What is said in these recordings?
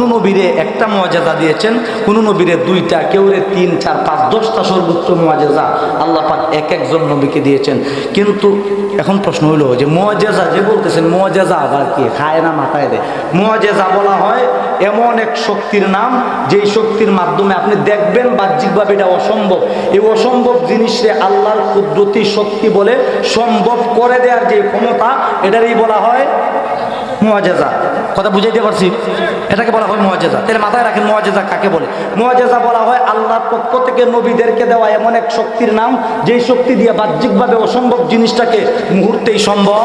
কোন নবীরে একটা মুআজিজা দিয়েছেন, কোন নবীরে দুইটা, কেউরে 3, 4, 5, 10টা সর্বোচ্চ মুআজিজা আল্লাহ পাক এক একজন নবীকে দিয়েছেন। কিন্তু এখন প্রশ্ন হলো যে মুআজিজা যে বলতেছেন, মুআজিজা আবার কি খায় না মাথায় দেয়? মুআজিজা বলা হয় এমন এক শক্তির নাম, যেই শক্তির মাধ্যমে আপনি দেখবেন বাহ্যিকভাবে এটা অসম্ভব, এই অসম্ভব জিনিসে আল্লাহর কুদরতি শক্তি বলে সম্ভব করে দেওয়ার যে ক্ষমতা, এটারই বলা হয় মুআজিজা। কথা বুঝাইতে পারছি? এটাকে বলা হয় মুআজিজা। তাহলে মাথায় রাখেন মুআজিজা কাকে বলে। মুআজিজা বলা হয় আল্লাহর পক্ষ থেকে নবীদেরকে দেওয়া এমন এক শক্তির নাম, যেই শক্তি দিয়ে বাহ্যিকভাবে অসম্ভব জিনিসটাকে মুহূর্তেই সম্ভব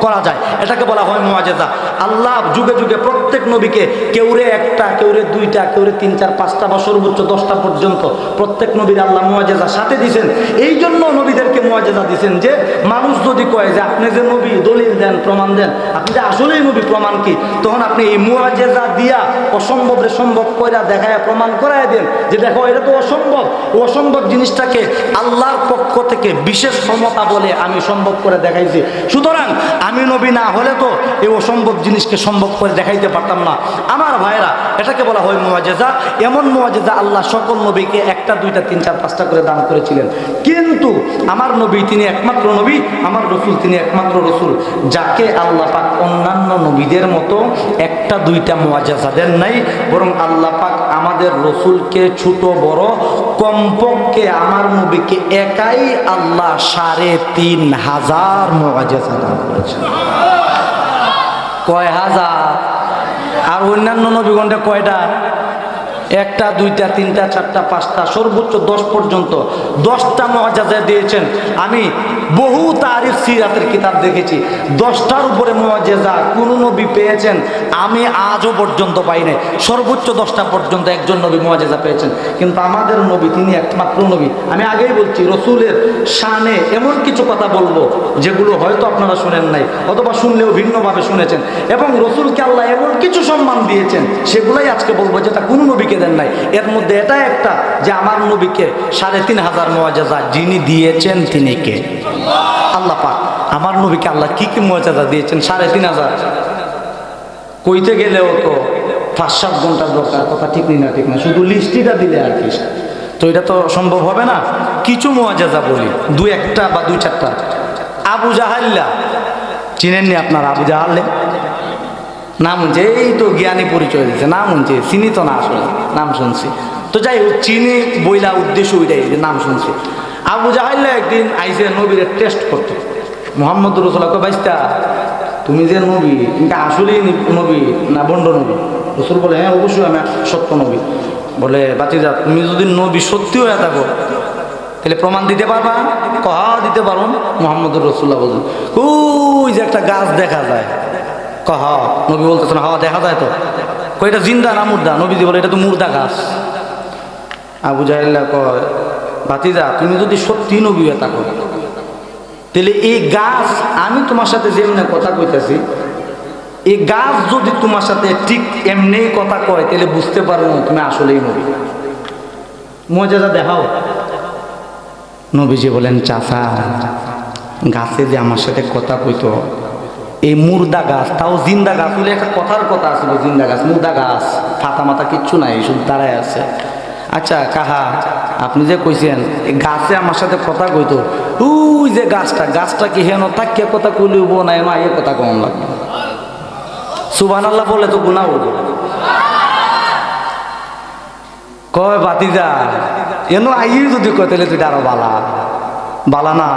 করা যায়, এটাকে বলা হয় মুআজিজা। আল্লাহ যুগে যুগে প্রত্যেক নবীকে কেউরে একটা, কেউরে দুইটা, কেউরে 3, 4, 5টা বা সর্বোচ্চ 10টা পর্যন্ত প্রত্যেক নবীর আল্লাহ মুআজিজা সাথে দিয়েছেন। এই জন্য নবীদেরকে মুআজিজা দিয়েছেন যে মানুষ যদি কয় যে আপনি যে নবী, দলিল দেন, প্রমাণ দেন, আপনি যে আসলেই নবী, প্রমাণ কি? তখন আপনি এই মুআজিজা দিয়া অসম্ভবরে সম্ভব কইরা দেখায় প্রমাণ করায় দেন যে দেখো এটা তো অসম্ভব, অসম্ভব জিনিসটাকে আল্লাহর পক্ষ থেকে বিশেষ ক্ষমতা বলে আমি সম্ভব করে দেখাইছি। সুতরাং আমি নবী না হলে তো এই অসম্ভব জিনিসকে সম্ভব করে দেখাইতে পারতাম না। আমার ভাইরা, এটাকে বলা হয় মুআজিজা। এমন মুআজিজা আল্লাহ সকল নবীকে 1টা, 2টা, 3, 4, 5টা করে দান করেছিলেন। কিন্তু আমার নবী তিনি একমাত্র নবী, আমার রসুল তিনি একমাত্র রসুল, যাকে আল্লাহ পাক অন্যান্য নবীদের মতো 1টা, 2টা মুআজিজা দেন নাই, বরং আল্লাহ পাক আমাদের রসুলকে ছোট বড় কমপক্ষে আমার নবীকে একাই আল্লাহ 3,500 মুআজিজা দান করেছেন। কয় হাজার? আর অন্যান্য নবীগণকে কয়টা? 1টা, 2টা, 3টা, 4টা, 5টা, সর্বোচ্চ 10 পর্যন্ত 10টা মুআজিজা দিয়েছেন। আমি বহু তারিখ সিরাতের কিতাব দেখেছি, 10টার উপরে মুআজিজা কোন নবী পেয়েছেন আমি আজও পর্যন্ত পাই নাই। সর্বোচ্চ 10টা পর্যন্ত একজন নবী মুআজিজা পেয়েছেন। কিন্তু আমাদের নবী তিনি একমাত্র নবী। আমি আগেই বলছি, রসুলের শানে এমন কিছু কথা বলবো যেগুলো হয়তো আপনারা শুনেন নাই, অথবা শুনলেও ভিন্নভাবে শুনেছেন, এবং রসুলকে আল্লাহ এমন কিছু সম্মান দিয়েছেন সেগুলাই আজকে বলবো, যেটা কোনো নবীকে দেন নাই। এর মধ্যে এটা একটা যে আমার নবীকে 3,500 মুআজিজা যিনি দিয়েছেন তিনি কে? আল্লাহ পাক। আমার নবীকে আল্লাহ কি কি মুআজিজা দিয়েছেন 3,500? কইতে গেলেও তো 5-7 ঘন্টার দরকার। কথা ঠিক না? ঠিক না? শুধু লিস্টিটা দিলে আর কি, তো এটা তো সম্ভব হবে না। কিছু মুআজিজা বলি, 2-1টা বা 2-4টা। আবু জাহাল্লা চিনেননি আপনারা? আবু জাহাল্লে নাম শুনছে, এই তো জ্ঞানী পরিচয় দিচ্ছে, নাম শুনছে, চিনি তো না, আসলে নাম শুনছি। তো যাই হোক, চিনি বইলা উদ্দেশ্য ওইটাই যে নাম শুনছি। আবু জাহাল্লা একদিন আইসে নবীর টেস্ট করতে। মুহাম্মদ রাসূলুল্লাহ বাইস্তা, তুমি যে নবী, তুমি আসলেই নবী না বন্ড নবী? রাসূল বলে হ্যাঁ অবশ্যই আমি সত্য নবী। বলে বাতিজা, তুমি যদি নবী সত্যি হয়ে থাকো তাহলে প্রমাণ দিতে পারবা? কহা দিতে পারো। মুহাম্মদ রাসূলুল্লাহ বলছেন ওই যে একটা গাছ দেখা যায়। কহ নবী বলতেছেন হ্যাঁ দেখা যায় তো। কয়টা জিন্দা না মুর্দা? নবীজি বলে এটা তো মুর্দা গাছ। আবু জাহেল কয় ভাতিজা, তুমি যদি সত্যি নবী হয়ে থাকো তাহলে এই গাছ, আমি তোমার সাথে যেমনি কথা কইতেছি, এই গাছ যদি তোমার সাথে ঠিক এমনি কথা কয় তাহলে বুঝতে পারো তুমি আসলেই নবী। মুআজিজা দেখাও। নবীজি বলেন চাচা, গাছে যে আমার সাথে কথা কইতো, এই মুর্দা গাছ, তাও জিন্দা গাছ হলে একটা কথার কথা আছিল, জিন্দা গাছ, মুর্দা গাছ, ফাতা মাথা কিচ্ছু নাই, শুধু দাঁড়ায় আছে। আচ্ছা কাহা, আপনি যে কইছেন এই গাছে আমার সাথে কথা কইতো, ওই যে গাছটা কি হেন তাকিয়ে কথা কইলিব না এনো আইয়ে কথা কম লাগবে? সুবহানাল্লাহ বলে তো গুনাহ হলো। কয় বাতিজা, এনো আইয়ে যদি কয় তাহলে তুই আরো বালা না।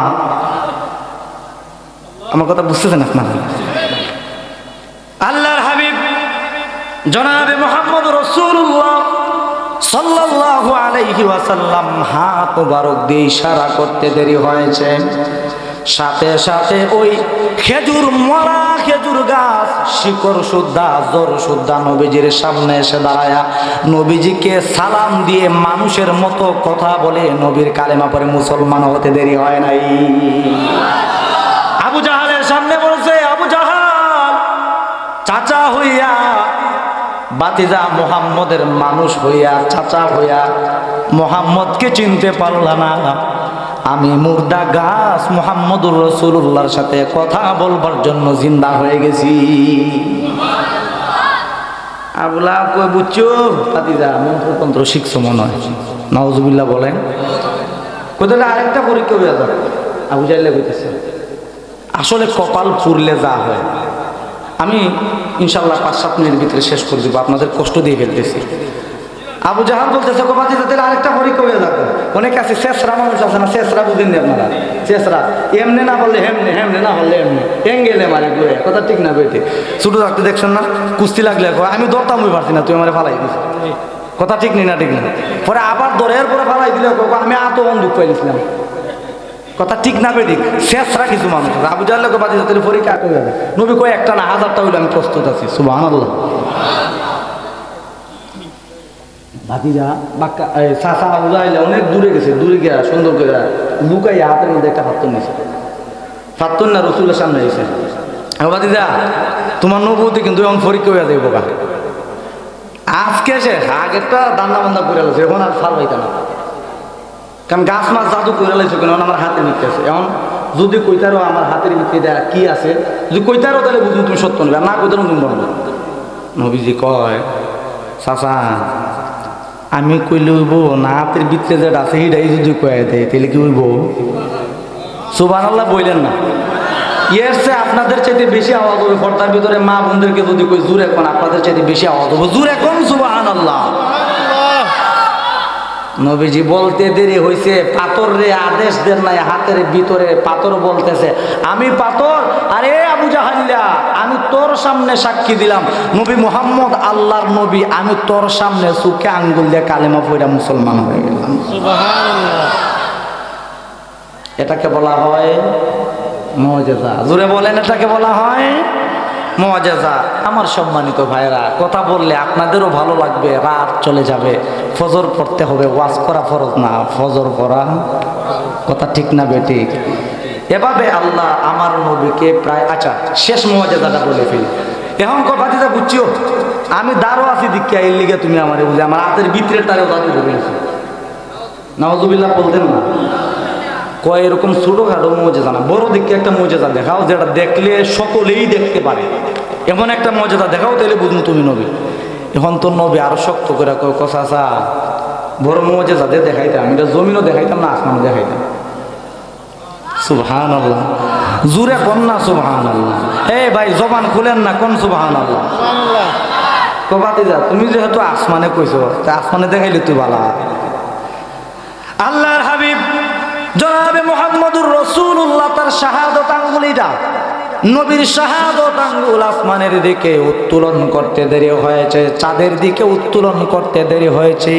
আমার কথা বুঝতেছেন আপনারা? আল্লাহর হাবিব জনাবে মুহাম্মদ রাসূলুল্লাহ সাল্লাল্লাহু আলাইহি ওয়াসাল্লাম হাত মুবারক দিয়ে ইশারা করতে দেরি হয়েছে, সাথে সাথে ওই মরা খেজুর গাছ শিকড় সুদ্ধা জোর সুদ্ধা নবীজির সামনে এসে দাঁড়ায়া নবীজিকে সালাম দিয়ে মানুষের মতো কথা বলে নবীর কালেমা পড়ে মুসলমান হতে দেরি হয় নাই। আবু জাহালের সামনে বলছে, আবু জাহাল চাচা হইয়া, বাতিজা মুহাম্মদের মানুষ হইয়া, চাচা হইয়া মুহাম্মদকে চিনতে পারলা না? আমি মুর্দা গাছ মুহাম্মদুর রাসূলুল্লাহর সাথে কথা বলবার জন্য জিন্দা হয়ে গেছি। আবুলা কই বুঝছো ভাতিজা মন্ত্রতন্ত্র শিখছো মনে হয়, নাউজুবিল্লাহ বলেন। কোথায় আরেকটা পরীক্ষা হয়ে যাবে, আবু জাহেল কইতেছে আসলে কপাল পুরলে যা হয়। আমি ইনশাল্লাহ 5-7 মিনিটের ভিতরে শেষ করে দেবো, আপনাদের কষ্ট দিয়ে ফেলতেছি। আবু জাহাল বলতেছে ভাতিজা তাহলে আরেকটা পরীক্ষা হয়ে যাবে। অনেকে আছে শেষরা মানুষ আছে না, শেষরা বুঝেন নি আপনারা, শেষরা এমনি না বললে হেমনে, হেমনে না বললে এমনি, এঙ্গেলে মারে ঘুরে, কথা ঠিক না বেটে। ছোটো থাকতে দেখছেন না কুস্তি লাগলে আমি দরতাম ওই পারছি না, তুই আমার ফালাই দিস, কথা ঠিক নেই না ঠিক না, পরে আবার দরের পরে ফালাই দিলে আমি এত দুঃখ পাইছিলাম, কথা ঠিক না বেঠিক। শেষরা কিছু মানুষ আছে। আবু জাহেল ভাতিজা তাহলে পরীক্ষা হয়ে যাবে। নবী কয় একটা না 1000টা হইলে আমি প্রস্তুত আছি। সুবহানাল্লাহ। ভাতিজা বাক্কা চাচা আবু জাহেল অনেক দূরে গেছে, দূরে গিয়া সুন্দর করে লুকাইয়া হাতের মধ্যে একটা পাত্তর নিয়েছে, পাত্তর না রসুলের সামনে এসে ভাতিজা তোমার নবুয়তি কিন্তু এখন পরীক্ষা হয়ে যাবে বোকা। আজকে এসে আগেরটা দান্না বান্দা করে গেছে, এখন আর ফাল হইতে না, কারণ গাছ মাছ জাদু করে লাইছো কেন আমার হাতের ভিতরে আছে। এখন যদি কইতারও আমার হাতের ভিতরে কি আছে, যদি কইতারও তাহলে বুঝুন তুমি সত্য নেবে, না কইতারও তুমি বলবে। নবীজি কয় চাচা আমি কইলে হইব না, হাতের ভিতরে যেটা আছে সেটাই যদি কয়ে দেয় তাহলে কি হইব? সুবহানাল্লাহ বললেন না? এর চেয়ে আপনাদের চাইতে বেশি আওয়াজ হবে পর্দার ভিতরে মা বোনদেরকে যদি কই জোরে এখন আপনাদের চাইতে বেশি আওয়াজ হবে, জোরে এখন সুবহানাল্লাহ। নবীজি বলতে দেরি হয়েছে, পাথর রে আদেশ দেন নাই, হাতের ভিতরে পাথর বলতেছে আমি পাথর, আরে আবু জাহাল্লা আমি তোর সামনে সাক্ষী দিলাম নবী মুহাম্মদ আল্লাহর নবী, আমি তোর সামনে চোখে আঙ্গুল দিয়ে কালেমা পড়া মুসলমান হয়ে গেলাম। সুবহানাল্লাহ। এটাকে বলা হয় মুআজিজা। জোরে বলেন, এটাকে বলা হয় মুআজিজা। আমার সম্মানিত ভাইরা, কথা বললে আপনাদেরও ভালো লাগবে, রাত চলে যাবে, ফজর পড়তে হবে, ওয়াজ করা ফরজ না, ফজর পড়া, কথা ঠিক না বেঠিক? এভাবে আল্লাহ আমার নবীকে প্রায়, আচ্ছা শেষ মুআজিজাটা বলে ফেলি। এখন ভাতিজা বুঝছো আমি দাঁড়ো আছি দীক্ষা এর লিগে তুমি আমার বুঝে আমার হাতের ভিতরের তারেও দাদু ধরেছি, নাউজুবিল্লাহ বলতেন না? কয় এরকম ছোটখাটো মুআজিজা না, বড় দিকে একটা মুআজিজা দেখাও যেটা দেখলে সকলেই দেখতে পারে, এমন একটা মুআজিজা দেখাও, তাহলে বুঝুন তুমি নবী। এখন তো নবী আরো শক্ত করে কয় চাচা বড় মুআজিজা দিয়ে দেখাইতাম, এটা জমিনও দেখাইতাম না আসমানও দেখাইতাম। সুবহানাল্লাহ। জোরে কোন না সুবহানাল্লাহ। এই ভাই জবান খুলেন না, কোন সুবহানাল্লাহ। ভাতিজা তুমি যেহেতু আসমানে কইছো, তা আসমানে দেখাইলে তুই বালা। আল্লাহর হাবিব জনাবে মুহাম্মদুর রাসূলুল্লাহ তার শাহাদাত আঙ্গুলিটা, নবীর শাহাদাত আঙ্গুল আসমানের দিকে উত্তোলন করতে দেরি হয়েছে, চাঁদের দিকে উত্তোলন করতে দেরি হয়েছে,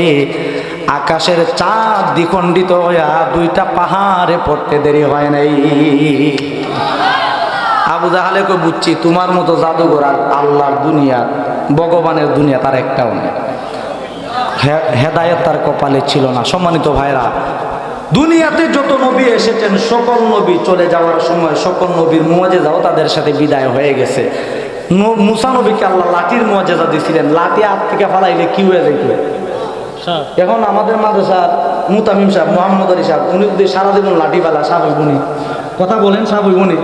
আকাশের চাঁদ দ্বিখণ্ডিত হইয়া দুইটা পাহাড়ে পড়তে দেরি হয় নাই। আবু জাহেলে কই বুঝছি তোমার মতো জাদুঘর আর আল্লাহর দুনিয়া, ভগবানের দুনিয়া তার একটাও নেই, হেদায়েত তার কপালে ছিল না। সম্মানিত ভাইরা, দুনিয়াতে যত নবী এসেছেন সকল নবী চলে যাওয়ার সময় সকল নবীর মুআজিজাও তাদের সাথে বিদায় হয়ে গেছে। মুসা নবীকে আল্লাহ লাঠির মুআজিজা দিয়েছিলেন, লাঠি হাত থেকে ফালাইলে কি হয়ে যেত। এখন আমাদের মাদ্রাসার মুতামিম সাহেব মোহাম্মদ আলী সাহেব, উনি যদি সারা জীবন লাঠি ফেলা সাহেব হইবনি, কথা বলেন সাহেব হইবনি?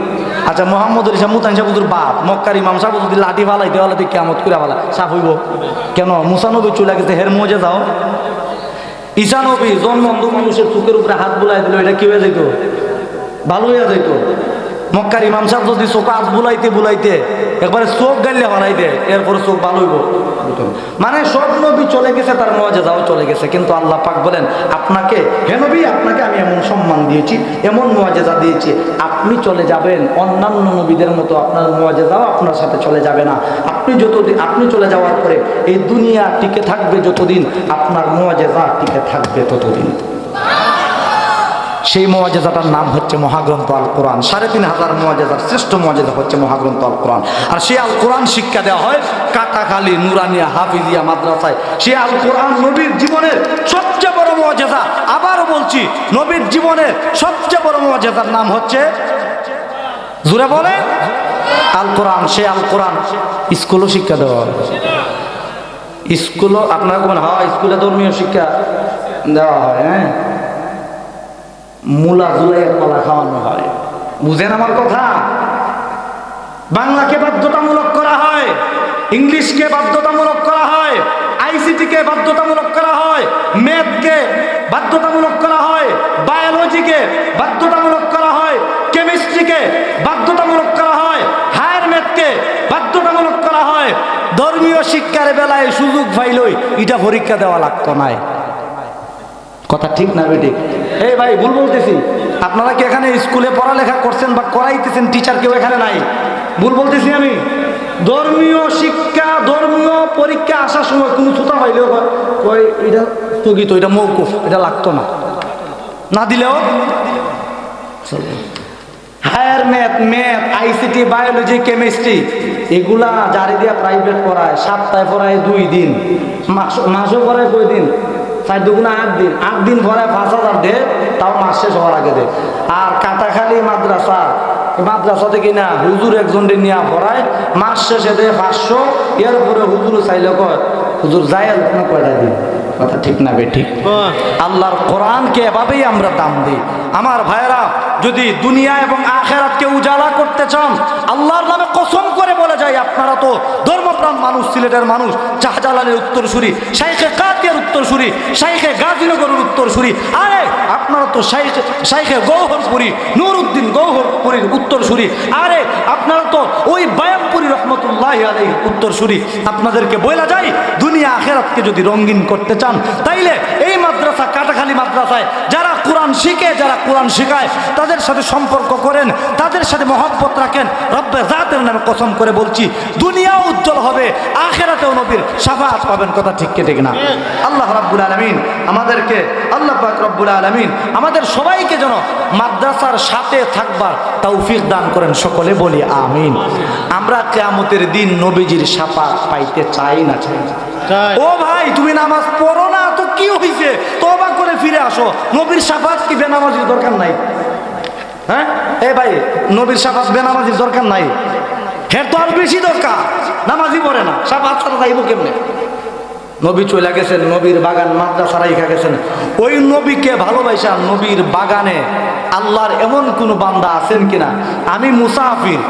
আচ্ছা মোহাম্মদ আলী সাহেব মুতামিম সাহেব হুজুর বাপ মক্কার ইমাম সাহেব যদি লাঠি ফালাইতে ফালাইতে কিয়ামত করে ফেলা সাহেব হইব কেন? মুসা নবী চলে গেছে, হের মুআজিজাও। ঈসা নবী জন্মন্ধ মানুষের চোখের উপরে হাত বুলাই দিল, এটা কি হয়ে যেত? ভালো হয়ে যেত। মক্কার ইমাম সাহেব যদি চোখ হাত বুলাইতে বুলাইতে একবারে চোখ গাইলে হরাই দেয়, এরপরে চোখ ভালো হইব। মানে সব নবী চলে গেছে, তার মুআজিজাও চলে গেছে, কিন্তু আল্লাহ পাক বলেন আপনাকে, হে নবী আপনাকে আমি এমন সম্মান দিয়েছি, এমন মুআজিজা দিয়েছি, আপনি চলে যাবেন অন্যান্য নবীদের মতো আপনার মুআজিজাও আপনার সাথে চলে যাবে না। আপনি চলে যাওয়ার পরে এই দুনিয়া টিকে থাকবে যতদিন, আপনার মুআজিজা টিকে থাকবে ততদিন। সেই মুআজিজাটার নাম হচ্ছে মহাগ্রন্থ আল কোরআন। ৩৫০০ মুআজিজার শ্রেষ্ঠ মুআজিজা হচ্ছে মহাগ্রন্থ আল কোরআন। আর সেই আল কোরআন শিক্ষা দেওয়া হয় কাটাখালী নুরানিয়া হাফিজিয়া মাদ্রাসায়। সেই আল কোরআন নবীর জীবনের সবচেয়ে বড় মুআজিজা। আবারও বলছি, নবীর জীবনের সবচেয়ে বড় মুআজিজার নাম হচ্ছে, জোরে বলেন, আল কোরআন। সেই আল কোরআন স্কুলও শিক্ষা দেওয়া হয়, স্কুলও আপনারা বলেন হয় স্কুলে ধর্মীয় শিক্ষা দেওয়া হয়। হ্যাঁ, মূলা জুলাই কলা খাওয়ানো হয়, বুঝেন আমার কথা? বাংলাকে বাধ্যতামূলক করা হয়, ইংলিশকে বাধ্যতামূলক করা হয়, আইসিটিকে বাধ্যতামূলক করা হয়, ম্যাথকে বাধ্যতামূলক করা হয়, বায়োলজিকে বাধ্যতামূলক করা হয়, কেমিস্ট্রিকে বাধ্যতামূলক করা হয়, হায়ার ম্যাথকে বাধ্যতামূলক করা হয়। ধর্মীয় শিক্ষার বেলায় সুযোগ পাইলই এটা পরীক্ষা দেওয়া লাগতো না। কথা ঠিক না বেটি? এই ভাই ভুল বলতেছি? আপনারা কি এখানে স্কুলে পড়ালেখা করছেন বা করাইতেছেন? টিচার কেউ এখানে নাই? ভুল বলতেছি আমি? ধর্মীয় শিক্ষা, ধর্মীয় পরীক্ষা আসার সময় কোনো ছুতা পাইলেও কয় এটা স্থগিত, এটা মৌকুফ, এটা লাগতো না, না দিলেও higher math, ICT, biology, chemistry এগুলা যারে দিয়া প্রাইভেট পড়ায়, সপ্তাহে পড়ায় 2 দিন, মাসও পড়ায় কয় দিন, 4 দুগুণে 8 দিন, 8 দিন পড়ায় 5,000 দে, তাও মাস শেষ হওয়ার আগে দে। আর কাটাখালি মাদ্রাসা থেকে না হুজুর একজন নিয়ে পড়ায়, মাস শেষে দেয় 500, এর উপরে হুজুর চাইলে কয় হুজুর যাই না কয়টা দিন। কথা ঠিক না বেঠিক? আল্লাহর কোরআনকে এভাবেই আমরা দাম দিই। আমার ভাইয়েরা, যদি দুনিয়া এবং আখেরাতকে উজালা করতে চান, আল্লাহর নামে কসম করে বলে যায়, আপনারা তো ধর্মপ্রাণ মানুষ, সিলেটের মানুষ, শাহজালালের উত্তরসূরি, শাইখে কাতিয়ার উত্তরসূরি, শাইখে গাজীনগরের উত্তরসূরি, আরে আপনারা তো শাইখে গৌহরপুরি, নুরউদ্দিন গৌহরপুরীর উত্তরসূরি, আরে আপনারা তো ওই বায়ামপুরি রহমতুল্লাহ আলাইহির উত্তরসূরি। আপনাদেরকে বলা যায়, দুনিয়া আখেরাতকে যদি রঙিন করতে চান, তাইলে এই মাদ্রাসা, কাটাখালী মাদ্রাসায় যারা কোরআন শিখে, যারা কোরআন শেখায়, তাদের সাথে সম্পর্ক করেন, তাদের সাথে মহব্বত রাখেন। রব্বে জাতের নামে কসম করে বলছি, দুনিয়াও উজ্জ্বল হবে, আখেরাতেও নবীর শাফাআত পাবেন। কথা ঠিক কি ঠিক না? আল্লাহ রাব্বুল আলামিন আমাদেরকে, আল্লাহ পাক রব্বুল আলামিন আমাদের সবাইকে যেন মাদ্রাসার সাথে থাকবার তৌফিক দান করেন। সকলে বলি আমিন। আমরা কিয়ামতের দিন নবীজির শাফাআত পাইতে চাই না? চাই। ও ভাই, তুমি নামাজ পড়ো না তো কি হইছে? তওবা করে ফিরে আসো। নবীর শাফাআত কি বেনামাজির দরকার নাই? হ্যাঁ এই ভাই, নবীর শাফাআত বেনামাজির দরকার নাই? হ্যাঁ, তো আর বেশি দরকার। নামাজি পড়ে না, শাফাআত ছাড়া যাইব কেমনে? নবী চলে গেছেন, নবীর বাগান মাদ্রাসা রাইখা গেছেন। ওই নবীকে ভালোবাসা, নবীর বাগানে আল্লাহর এমন কোন বান্দা আছেন কিনা? আমি মুসাফির,